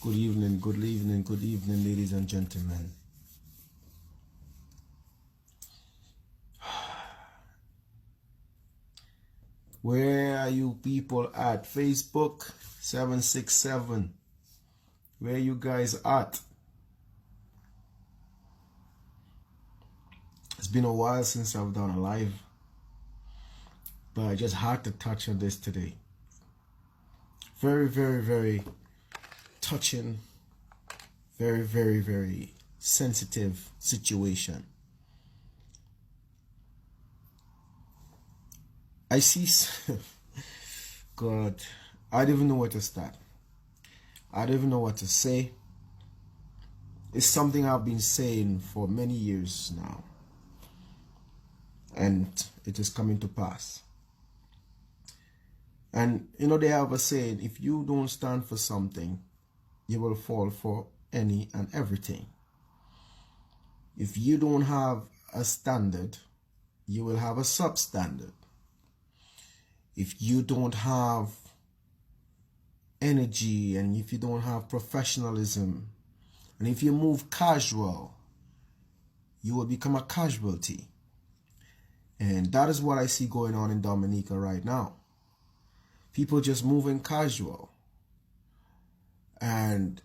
Good evening, ladies and gentlemen. Where are you people at? Facebook 767. Where you guys at? It's been a while since I've done a live, but I just had to touch on this today. Very, very, very touching, very, very, very sensitive situation. I see, God, I don't even know where to start. I don't even know what to say. It's something I've been saying for many years now, and it is coming to pass. And you know, they have a saying, if you don't stand for something, you will fall for any and everything. If you don't have a standard, you will have a substandard. If you don't have energy, and if you don't have professionalism, and if you move casual, you will become a casualty. And that is what I see going on in Dominica right now. People just moving casual. And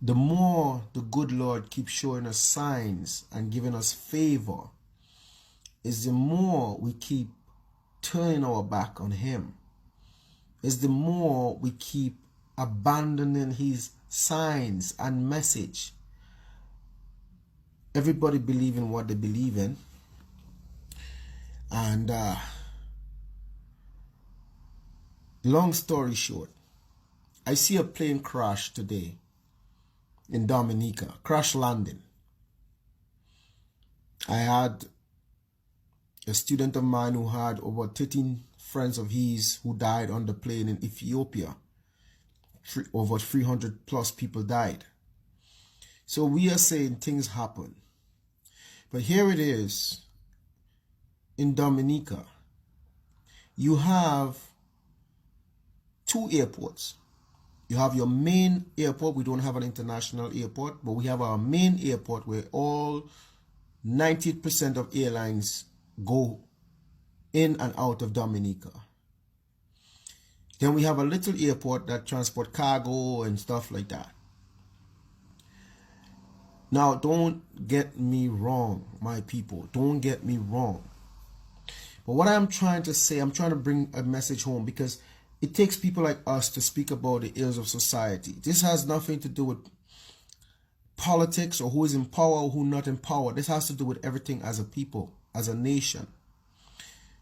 the more the good Lord keeps showing us signs and giving us favor, is the more we keep turning our back on Him. Is the more we keep abandoning His signs and message. Everybody believe in what they believe in. And long story short, I see a plane crash today in Dominica, crash landing. I had a student of mine who had over 13 friends of his who died on the plane in Ethiopia. Over 300 plus people died. So we are saying things happen. But here it is in Dominica. You have two airports. You have your main airport. We don't have an international airport, but we have our main airport where all 90% of airlines go in and out of Dominica. Then we have a little airport that transport cargo and stuff like that. Now, don't get me wrong, my people. Don't get me wrong. But what I'm trying to say, I'm trying to bring a message home, because it takes people like us to speak about the ills of society. This has nothing to do with politics or who is in power or who not in power. This has to do with everything as a people, as a nation.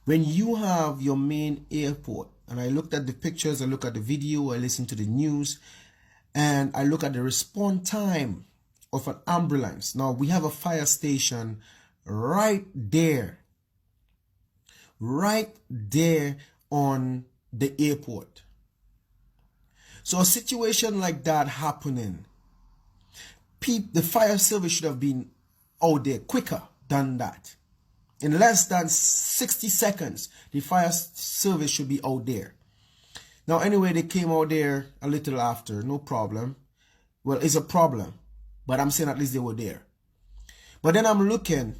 When you have your main airport, and I looked at the pictures, I look at the video, I listen to the news, and I look at the response time of an ambulance. Now, we have a fire station right there on the airport. So a situation like that happening, the fire service should have been out there quicker than that. In less than 60 seconds, the fire service should be out there. Now, anyway, they came out there a little after, no problem. Well, it's a problem, but I'm saying at least they were there. But then I'm looking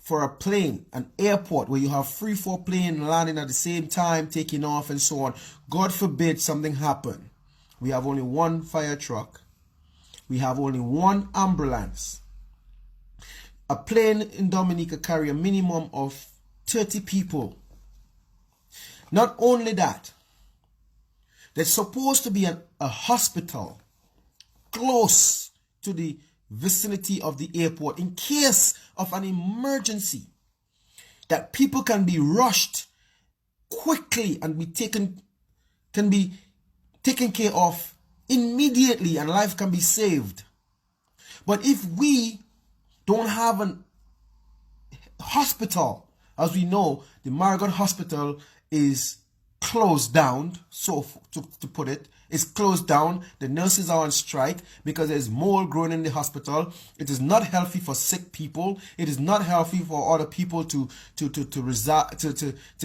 for a plane, an airport where you have 3-4 planes landing at the same time, taking off and so on. God forbid something happen. We have only one fire truck. We have only one ambulance. A plane in Dominica carry a minimum of 30 people. Not only that, there's supposed to be a hospital close to the vicinity of the airport in case of an emergency, that people can be rushed quickly and can be taken care of immediately, and life can be saved. But if we don't have a hospital, as we know, the Marigot Hospital is closed down, so to put it, is closed down. The nurses are on strike because there's mold growing in the hospital. It is not healthy for sick people. It is not healthy for other people to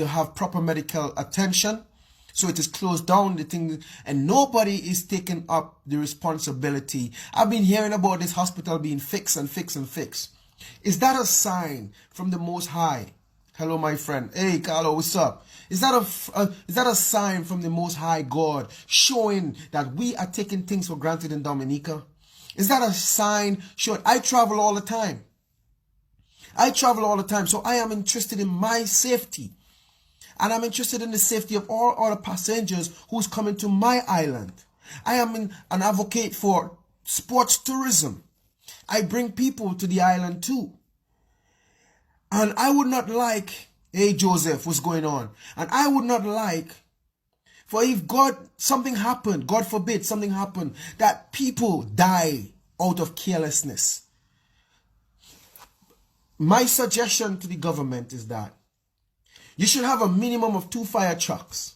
have proper medical attention. So it is closed down, the thing, and nobody is taking up the responsibility. I've been hearing about this hospital being fixed and fixed and fixed. Is that a sign from the Most High? Hello, my friend. Hey, Carlo, what's up? Is that a sign from the Most High God showing that we are taking things for granted in Dominica? Is that a sign showing? I travel all the time. So I am interested in my safety. And I'm interested in the safety of all other passengers who's coming to my island. I am an advocate for sports tourism. I bring people to the island too. And I would not like, hey Joseph, what's going on? And I would not like, for if something happened, God forbid something happened, that people die out of carelessness. My suggestion to the government is that you should have a minimum of 2 fire trucks.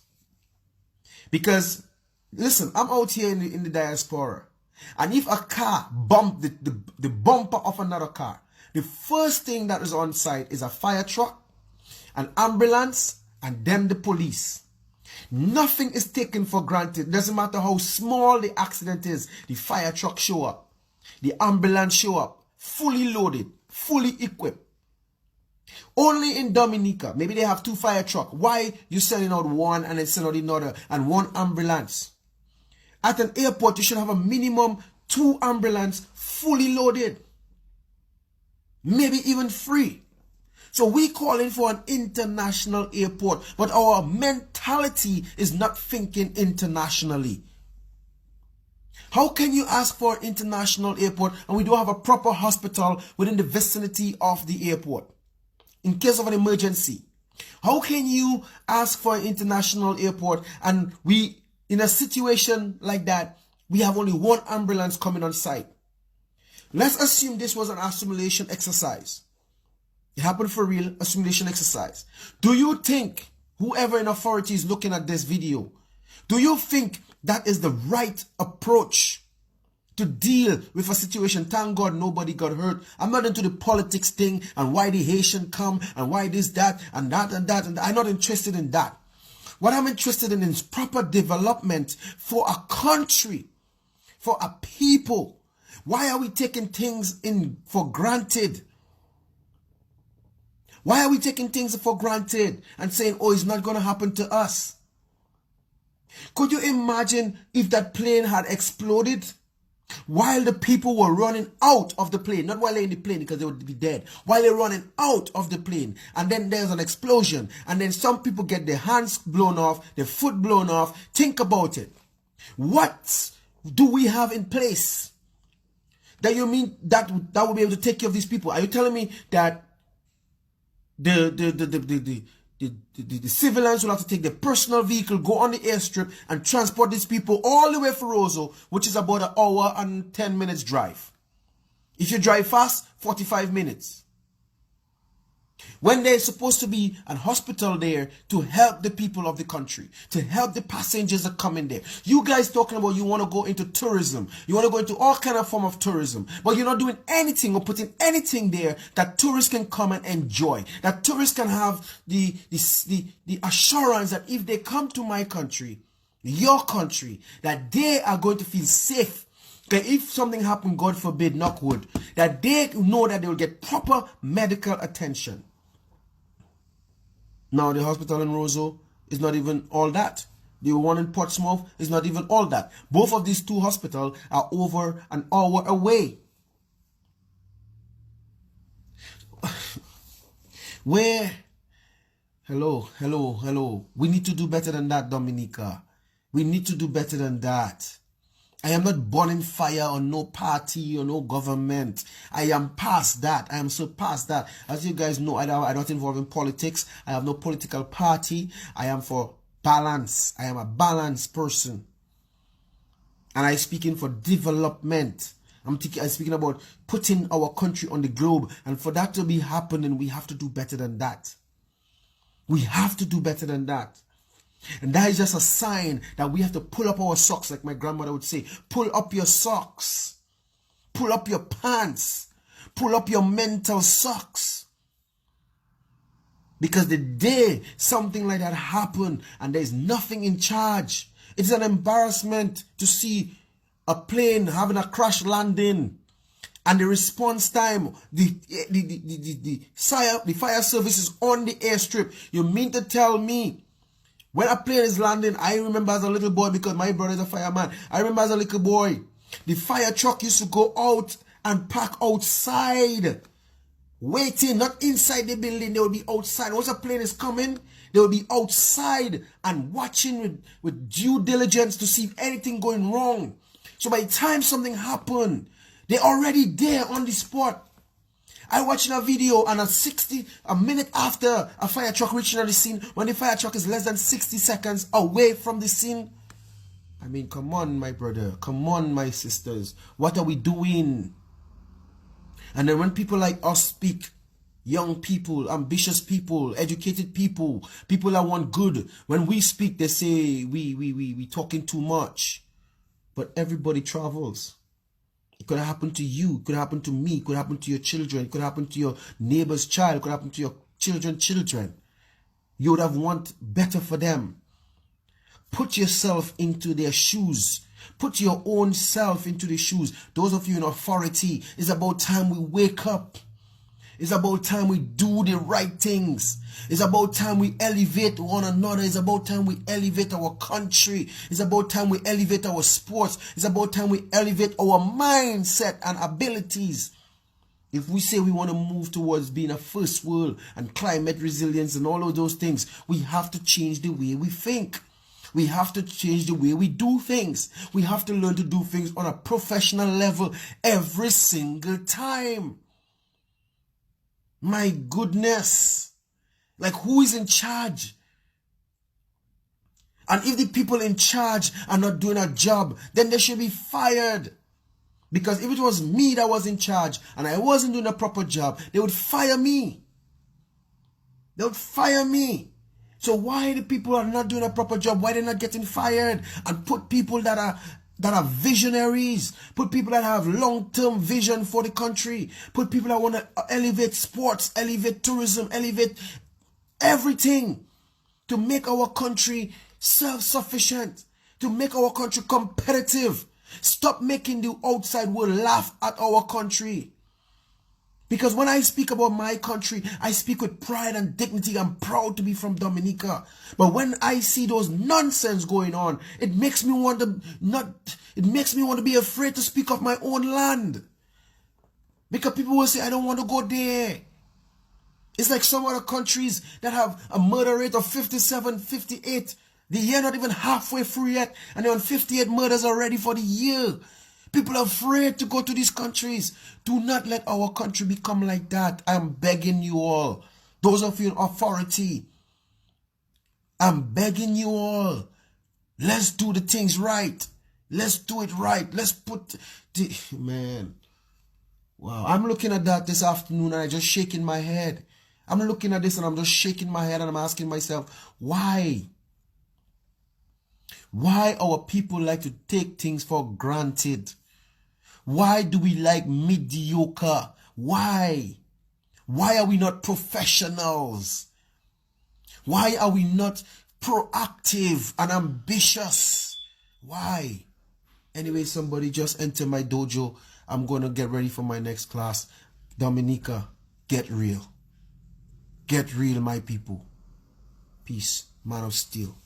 Because, listen, I'm out here in the diaspora. And if a car bumped the bumper of another car, the first thing that is on site is a fire truck, an ambulance, and then the police. Nothing is taken for granted. Doesn't matter how small the accident is. The fire truck show up. The ambulance show up. Fully loaded. Fully equipped. Only in Dominica, maybe they have 2 fire trucks. Why you sending out one and then send out another and 1 ambulance? At an airport, you should have a minimum 2 ambulances fully loaded. Maybe even 3. So we calling for an international airport, but our mentality is not thinking internationally. How can you ask for an international airport and we don't have a proper hospital within the vicinity of the airport? In case of an emergency, how can you ask for an international airport and we, in a situation like that, we have only 1 ambulance coming on site? Let's assume this was an assimilation exercise. It happened for real, assimilation exercise. Do you think whoever in authority is looking at this video, do you think that is the right approach to deal with a situation? Thank God nobody got hurt. I'm not into the politics thing and why the Haitian come and why this, that, and that, and that. And I'm not interested in that. What I'm interested in is proper development for a country, for a people. Why are we taking things for granted? Why are we taking things for granted and saying, oh, it's not going to happen to us? Could you imagine if that plane had exploded while the people were running out of the plane? Not while they're in the plane because they would be dead. While they're running out of the plane. And then there's an explosion. And then some people get their hands blown off, their foot blown off. Think about it. What do we have in place? That you mean that will be able to take care of these people? Are you telling me that the civilians will have to take their personal vehicle, go on the airstrip and transport these people all the way for Roseau, which is about 1 hour and 10 minutes drive? If you drive fast, 45 minutes. When there's supposed to be a hospital there to help the people of the country, to help the passengers that come in there. You guys talking about you want to go into tourism. You want to go into all kind of form of tourism. But you're not doing anything or putting anything there that tourists can come and enjoy. That tourists can have the assurance that if they come to my country, your country, that they are going to feel safe. Okay, if something happened, God forbid, knock wood, that they know that they will get proper medical attention. Now, the hospital in Roseau is not even all that. The one in Portsmouth is not even all that. Both of these 2 hospitals are over an hour away. Where? Hello. We need to do better than that, Dominica. We need to do better than that. I am not burning fire on no party or no government. I am past that. I am so past that. As you guys know, I'm not involved in politics. I have no political party. I am for balance. I am a balanced person. And I'm speaking for development. I'm speaking about putting our country on the globe. And for that to be happening, we have to do better than that. We have to do better than that. And that is just a sign that we have to pull up our socks, like my grandmother would say. Pull up your socks. Pull up your pants. Pull up your mental socks. Because the day something like that happened and there's nothing in charge, it's an embarrassment to see a plane having a crash landing and the response time, the fire service is on the airstrip. You mean to tell me when a plane is landing, I remember as a little boy, because my brother is a fireman, I remember as a little boy, the fire truck used to go out and park outside, waiting, not inside the building. They will be outside. Once a plane is coming, they will be outside and watching with due diligence to see if anything going wrong. So by the time something happened, they're already there on the spot. I watching a video and a minute after a fire truck reaching on the scene, when the fire truck is less than 60 seconds away from the scene. I mean, come on, my brother. Come on, my sisters. What are we doing? And then when people like us speak, young people, ambitious people, educated people, people that want good, when we speak, they say we talking too much. But everybody travels. It could happen to you. It could happen to me. It could happen to your children. It could happen to your neighbor's child. It could happen to your children. You would have want better for them. Put yourself into their shoes. Put your own self into the shoes. Those of you in authority, it's about time we wake up. It's about time we do the right things. It's about time we elevate one another. It's about time we elevate our country. It's about time we elevate our sports. It's about time we elevate our mindset and abilities. If we say we want to move towards being a first world and climate resilience and all of those things, we have to change the way we think. We have to change the way we do things. We have to learn to do things on a professional level every single time. My goodness. Like, who is in charge? And if the people in charge are not doing a job, then they should be fired. Because if it was me that was in charge and I wasn't doing a proper job, they would fire me. They would fire me. So why the people are not doing a proper job? Why they're not getting fired? And put people that are visionaries, put people that have long-term vision for the country, put people that want to elevate sports, elevate tourism, elevate everything to make our country self-sufficient, to make our country competitive. Stop making the outside world laugh at our country. Because when I speak about my country, I speak with pride and dignity. I'm proud to be from Dominica. But when I see those nonsense going on, it makes me want to be afraid to speak of my own land. Because people will say, I don't want to go there. It's like some other countries that have a murder rate of 57, 58. The year not even halfway through yet, and they're on 58 murders already for the year. People are afraid to go to these countries. Do not let our country become like that. I'm begging you all. Those of you in authority, I'm begging you all. Let's do the things right. Let's do it right. Let's put the... Man. Wow. I'm looking at that this afternoon and I'm just shaking my head. I'm looking at this and I'm just shaking my head and I'm asking myself, why? Why our people like to take things for granted? Why do we like mediocre? Why? Why are we not professionals? Why are we not proactive and ambitious? Why? Anyway, somebody just enter my dojo. I'm going to get ready for my next class. Dominica, get real. Get real, my people. Peace. Man of Steel.